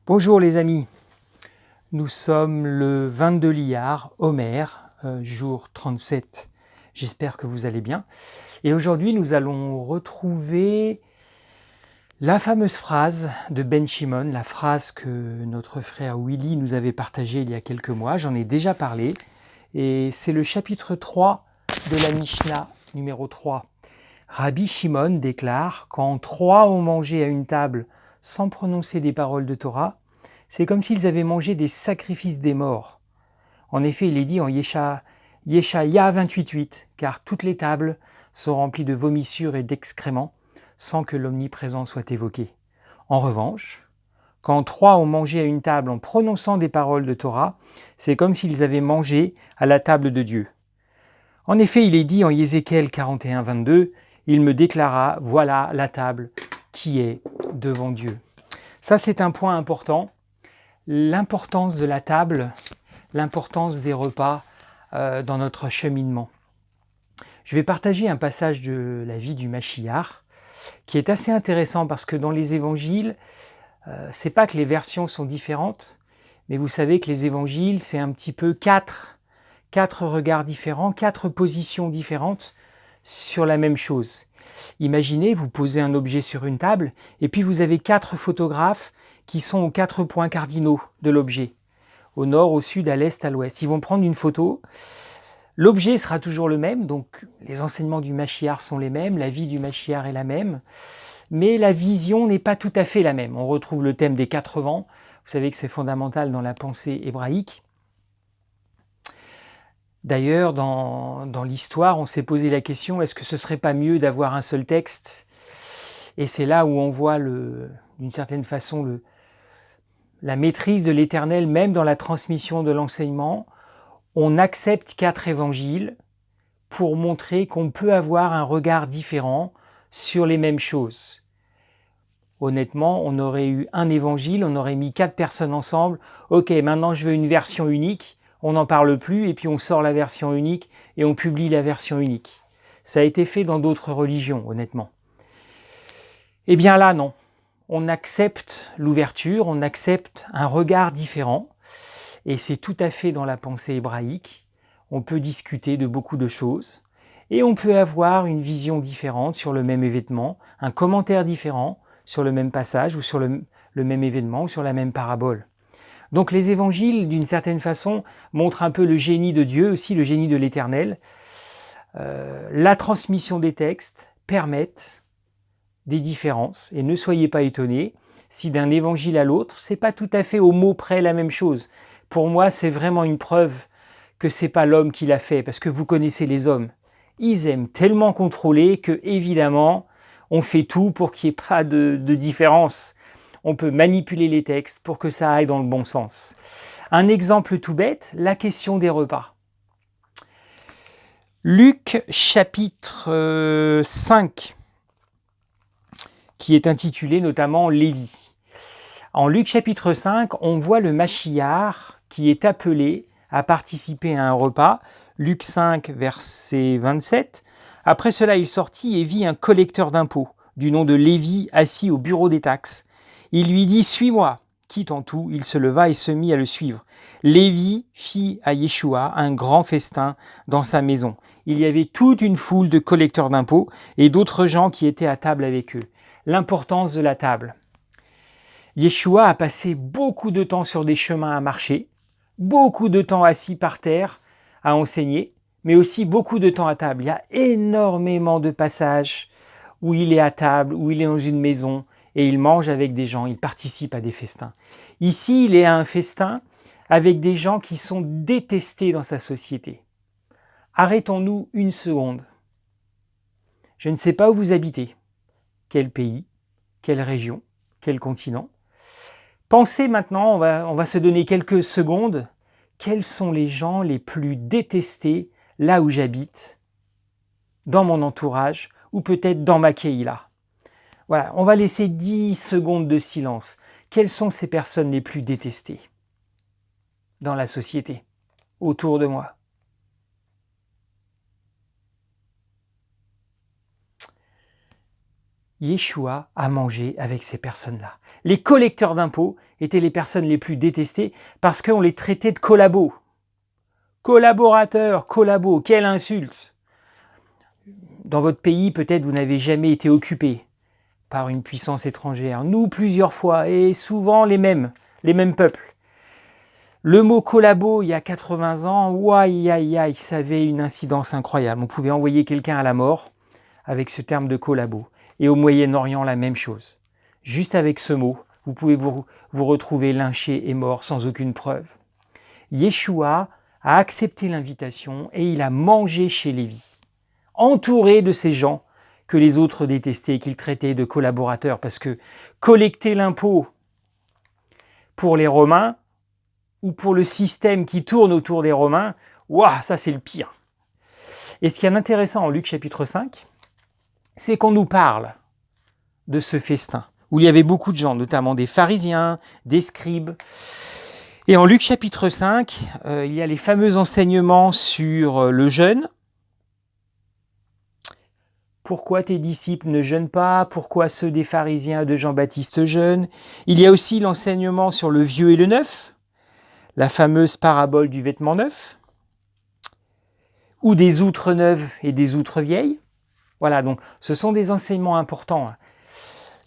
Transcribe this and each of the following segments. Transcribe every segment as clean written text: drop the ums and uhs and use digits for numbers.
Bonjour les amis, nous sommes le 22 Liar, Homer, jour 37. J'espère que vous allez bien. Et aujourd'hui, nous allons retrouver la fameuse phrase de Ben Shimon, la phrase que notre frère Willy nous avait partagée il y a quelques mois. J'en ai déjà parlé. Et c'est le chapitre 3 de la Mishnah numéro 3. Rabbi Shimon déclare « Quand trois ont mangé à une table sans prononcer des paroles de Torah, c'est comme s'ils avaient mangé des sacrifices des morts. » En effet, il est dit en Yeshaïa 28.8 « Car toutes les tables sont remplies de vomissures et d'excréments, sans que l'omniprésent soit évoqué. » En revanche, quand trois ont mangé à une table en prononçant des paroles de Torah, c'est comme s'ils avaient mangé à la table de Dieu. En effet, il est dit en Ézéchiel 41.22 « Il me déclara, voilà la table qui est devant Dieu. » Ça, c'est un point important. L'importance de la table, l'importance des repas dans notre cheminement. Je vais partager un passage de la vie du Mashiach qui est assez intéressant parce que dans les évangiles, c'est pas que les versions sont différentes, mais vous savez que les évangiles, c'est un petit peu quatre regards différents, quatre positions différentes sur la même chose. Imaginez, vous posez un objet sur une table et puis vous avez quatre photographes qui sont aux quatre points cardinaux de l'objet, au nord, au sud, à l'est, à l'ouest. Ils vont prendre une photo, l'objet sera toujours le même, donc les enseignements du Mashiach sont les mêmes, la vie du Mashiach est la même, mais la vision n'est pas tout à fait la même. On retrouve le thème des quatre vents, vous savez que c'est fondamental dans la pensée hébraïque. D'ailleurs, dans l'histoire, on s'est posé la question, est-ce que ce serait pas mieux d'avoir un seul texte? Et c'est là où on voit, d'une certaine façon, la maîtrise de l'Éternel, même dans la transmission de l'enseignement. On accepte quatre évangiles pour montrer qu'on peut avoir un regard différent sur les mêmes choses. Honnêtement, on aurait eu un évangile, on aurait mis quatre personnes ensemble. Ok, maintenant je veux une version unique. On n'en parle plus et puis on sort la version unique et on publie la version unique. Ça a été fait dans d'autres religions, honnêtement. Eh bien là, non. On accepte l'ouverture, on accepte un regard différent et c'est tout à fait dans la pensée hébraïque. On peut discuter de beaucoup de choses et on peut avoir une vision différente sur le même événement, un commentaire différent sur le même passage ou sur le même événement ou sur la même parabole. Donc les évangiles, d'une certaine façon, montrent un peu le génie de Dieu, aussi le génie de l'Éternel. La transmission des textes permettent des différences. Et ne soyez pas étonnés si d'un évangile à l'autre, c'est pas tout à fait au mot près la même chose. Pour moi, c'est vraiment une preuve que c'est pas l'homme qui l'a fait, parce que vous connaissez les hommes. Ils aiment tellement contrôler que, évidemment, on fait tout pour qu'il n'y ait pas de différence. On peut manipuler les textes pour que ça aille dans le bon sens. Un exemple tout bête, la question des repas. Luc chapitre 5, qui est intitulé notamment Lévi. En Luc chapitre 5, on voit le Mashiach qui est appelé à participer à un repas. Luc 5, verset 27. Après cela, il sortit et vit un collecteur d'impôts, du nom de Lévi, assis au bureau des taxes. Il lui dit « Suis-moi ». Quittant tout, il se leva et se mit à le suivre. Lévi fit à Yeshua un grand festin dans sa maison. Il y avait toute une foule de collecteurs d'impôts et d'autres gens qui étaient à table avec eux. L'importance de la table. Yeshua a passé beaucoup de temps sur des chemins à marcher, beaucoup de temps assis par terre à enseigner, mais aussi beaucoup de temps à table. Il y a énormément de passages où il est à table, où il est dans une maison, et il mange avec des gens, il participe à des festins. Ici, il est à un festin avec des gens qui sont détestés dans sa société. Arrêtons-nous une seconde. Je ne sais pas où vous habitez, quel pays, quelle région, quel continent. Pensez maintenant, on va se donner quelques secondes, quels sont les gens les plus détestés là où j'habite, dans mon entourage, ou peut-être dans ma Keïla. Voilà, on va laisser 10 secondes de silence. Quelles sont ces personnes les plus détestées dans la société, autour de moi? Yeshua a mangé avec ces personnes-là. Les collecteurs d'impôts étaient les personnes les plus détestées parce qu'on les traitait de collabos. Collaborateurs, collabos, quelle insulte! Dans votre pays, peut-être vous n'avez jamais été occupé par une puissance étrangère. Nous, plusieurs fois, et souvent les mêmes peuples. Le mot collabo, il y a 80 ans, ouaille, aïe, aïe, ça avait une incidence incroyable. On pouvait envoyer quelqu'un à la mort avec ce terme de collabo. Et au Moyen-Orient, la même chose. Juste avec ce mot, vous pouvez vous retrouver lynché et mort sans aucune preuve. Yeshua a accepté l'invitation et il a mangé chez Lévi, entouré de ces gens que les autres détestaient et qu'il traitait de collaborateurs, parce que collecter l'impôt pour les Romains ou pour le système qui tourne autour des Romains, ouah, ça c'est le pire. Et ce qui est intéressant en Luc chapitre 5, c'est qu'on nous parle de ce festin, où il y avait beaucoup de gens, notamment des pharisiens, des scribes. Et en Luc chapitre 5, il y a les fameux enseignements sur le jeûne. Pourquoi tes disciples ne jeûnent pas? Pourquoi ceux des pharisiens de Jean-Baptiste jeûnent? Il y a aussi l'enseignement sur le vieux et le neuf, la fameuse parabole du vêtement neuf, ou des outres neuves et des outres vieilles. Voilà, donc ce sont des enseignements importants.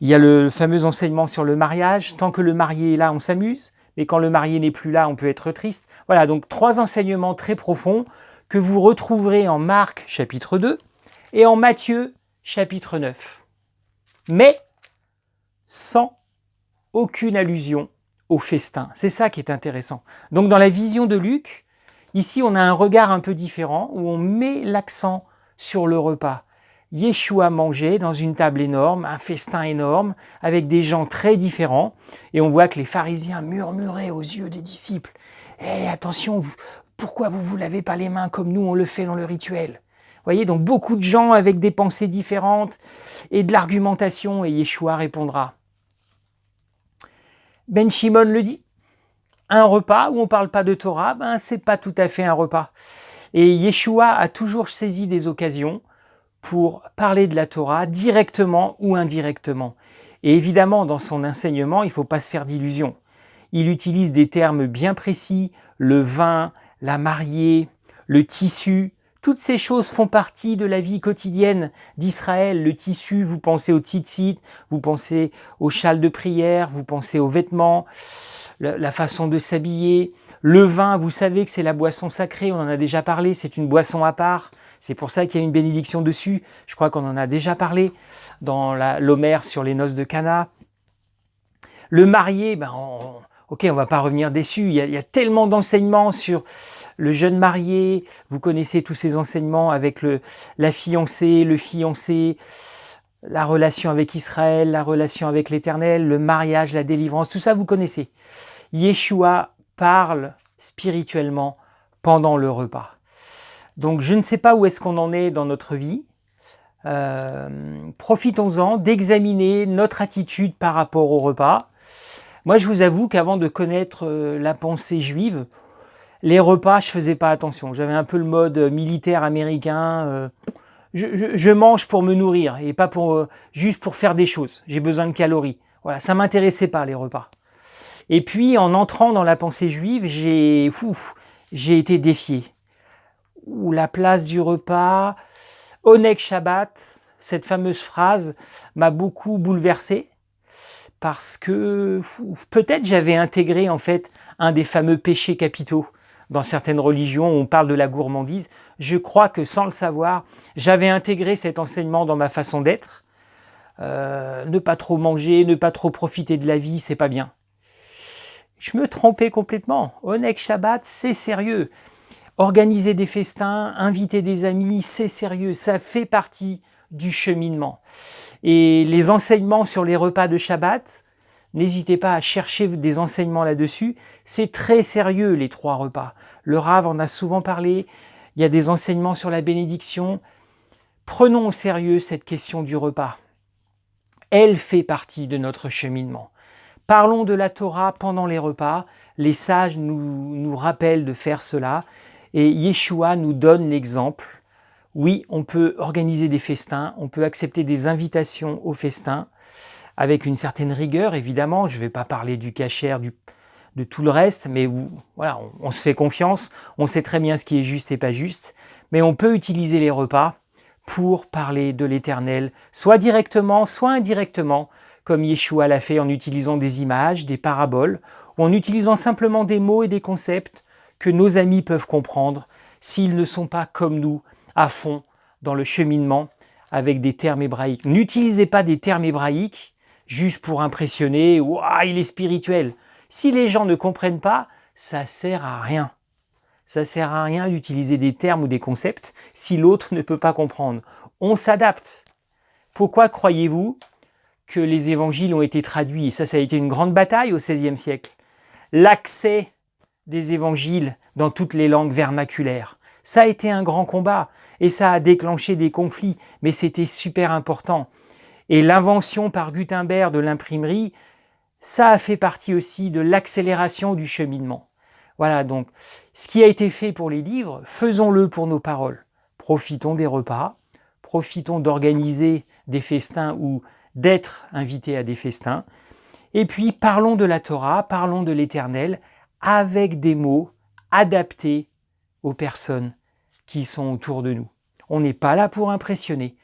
Il y a le fameux enseignement sur le mariage. Tant que le marié est là, on s'amuse. Mais quand le marié n'est plus là, on peut être triste. Voilà, donc 3 enseignements très profonds que vous retrouverez en Marc chapitre 2 et en Matthieu chapitre 9. Mais sans aucune allusion au festin. C'est ça qui est intéressant. Donc dans la vision de Luc, ici on a un regard un peu différent où on met l'accent sur le repas. Yeshua mangeait dans une table énorme, un festin énorme, avec des gens très différents. Et on voit que les pharisiens murmuraient aux yeux des disciples. « Eh, attention, pourquoi vous ne vous lavez pas les mains comme nous on le fait dans le rituel ?» Vous voyez, donc beaucoup de gens avec des pensées différentes et de l'argumentation. Et Yeshua répondra. Ben Shimon le dit. Un repas où on ne parle pas de Torah, c'est pas tout à fait un repas. Et Yeshua a toujours saisi des occasions pour parler de la Torah directement ou indirectement. Et évidemment, dans son enseignement, il ne faut pas se faire d'illusions. Il utilise des termes bien précis, le vin, la mariée, le tissu. Toutes ces choses font partie de la vie quotidienne d'Israël. Le tissu, vous pensez au tzitzit, vous pensez au châle de prière, vous pensez aux vêtements, la façon de s'habiller. Le vin, vous savez que c'est la boisson sacrée, on en a déjà parlé, c'est une boisson à part. C'est pour ça qu'il y a une bénédiction dessus. Je crois qu'on en a déjà parlé dans l'Homère sur les noces de Cana. Le marié, ok, on va pas revenir dessus. Il y a tellement d'enseignements sur le jeune marié. Vous connaissez tous ces enseignements avec la fiancée, le fiancé, la relation avec Israël, la relation avec l'Éternel, le mariage, la délivrance. Tout ça, vous connaissez. Yeshua parle spirituellement pendant le repas. Donc je ne sais pas où est-ce qu'on en est dans notre vie. Profitons-en d'examiner notre attitude par rapport au repas. Moi je vous avoue qu'avant de connaître la pensée juive, les repas je faisais pas attention. J'avais un peu le mode militaire américain. Je mange pour me nourrir et pas juste pour faire des choses. J'ai besoin de calories. Voilà, ça m'intéressait pas les repas. Et puis en entrant dans la pensée juive, j'ai été défié. Où la place du repas, Oneg Shabbat, cette fameuse phrase m'a beaucoup bouleversé parce que peut-être j'avais intégré en fait un des fameux péchés capitaux dans certaines religions où on parle de la gourmandise. Je crois que sans le savoir, j'avais intégré cet enseignement dans ma façon d'être. Ne pas trop manger, ne pas trop profiter de la vie, c'est pas bien. Je me trompais complètement. Oneg Shabbat, c'est sérieux. Organiser des festins, inviter des amis, c'est sérieux, ça fait partie du cheminement. Et les enseignements sur les repas de Shabbat, n'hésitez pas à chercher des enseignements là-dessus, c'est très sérieux les 3 repas. Le Rav en a souvent parlé, il y a des enseignements sur la bénédiction. Prenons au sérieux cette question du repas. Elle fait partie de notre cheminement. Parlons de la Torah pendant les repas, les sages nous rappellent de faire cela. Et Yeshua nous donne l'exemple. Oui, on peut organiser des festins, on peut accepter des invitations aux festins. avec une certaine rigueur, évidemment. Je ne vais pas parler du kasher, de tout le reste, mais voilà, on se fait confiance, on sait très bien ce qui est juste et pas juste, mais on peut utiliser les repas pour parler de l'Éternel, soit directement, soit indirectement, comme Yeshua l'a fait en utilisant des images, des paraboles, ou en utilisant simplement des mots et des concepts que nos amis peuvent comprendre s'ils ne sont pas comme nous, à fond dans le cheminement avec des termes hébraïques. N'utilisez pas des termes hébraïques juste pour impressionner, ou « ah, il est spirituel ». Si les gens ne comprennent pas, ça sert à rien. Ça sert à rien d'utiliser des termes ou des concepts si l'autre ne peut pas comprendre. On s'adapte. Pourquoi croyez-vous que les évangiles ont été traduits? Et ça a été une grande bataille au XVIe siècle. L'accès des évangiles dans toutes les langues vernaculaires. Ça a été un grand combat et ça a déclenché des conflits, mais c'était super important. Et l'invention par Gutenberg de l'imprimerie, ça a fait partie aussi de l'accélération du cheminement. Voilà, donc, ce qui a été fait pour les livres, faisons-le pour nos paroles. Profitons des repas, profitons d'organiser des festins ou d'être invités à des festins. Et puis, parlons de la Torah, parlons de l'Éternel, avec des mots adaptés aux personnes qui sont autour de nous. On n'est pas là pour impressionner,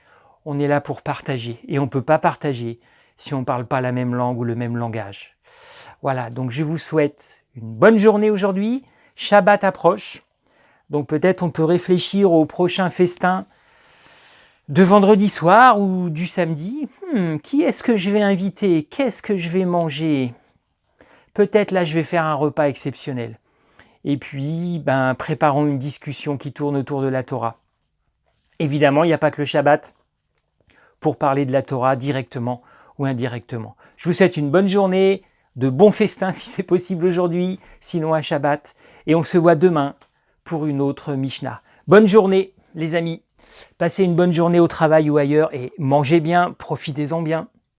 on est là pour partager. Et on ne peut pas partager si on ne parle pas la même langue ou le même langage. Voilà, donc je vous souhaite une bonne journée aujourd'hui. Shabbat approche, donc peut-être on peut réfléchir au prochain festin de vendredi soir ou du samedi. Qui est-ce que je vais inviter? Qu'est-ce que je vais manger? Peut-être là je vais faire un repas exceptionnel. Et puis, préparons une discussion qui tourne autour de la Torah. Évidemment, il n'y a pas que le Shabbat pour parler de la Torah directement ou indirectement. Je vous souhaite une bonne journée, de bons festins si c'est possible aujourd'hui, sinon à Shabbat. Et on se voit demain pour une autre Mishnah. Bonne journée les amis, passez une bonne journée au travail ou ailleurs et mangez bien, profitez-en bien.